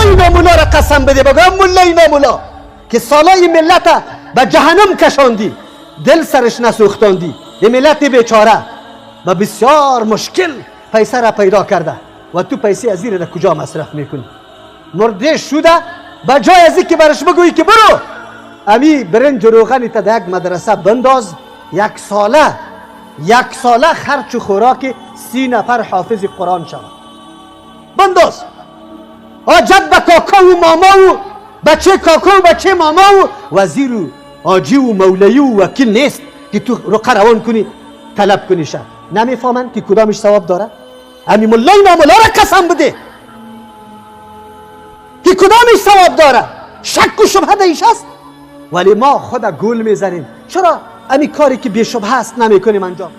ملای نامولا را قسم بده، بگم ملای نامولا که سالای ملت به جهنم کشاندی، دل سرش نسوختاندی، این ملت بیچاره و بسیار مشکل پیسه را پیدا کرده و تو پیسه از این را کجا مصرف میکنی؟ مرده شده به جای از که برش بگویی که برو امی برنج و روغنی تا در یک مدرسه بنداز، یک ساله خرچ و خوراک 30 نفر حافظ قرآن شود، بنداز. حاجت به کاکا و ماما و بچه کاکا و بچه ماما و وزیر و آجی و مولی و وکیل نیست که تو رقه روان کنی طلب کنی شد. نمیفهمن که کدامش ثواب داره؟ امی ملای نامولا را قسم بده که کدامش ثواب داره. شک و شبهه دیش است، ولی ما خود گول میزنیم. چرا امی کاری که بی شبهه است نمی کنیم انجام؟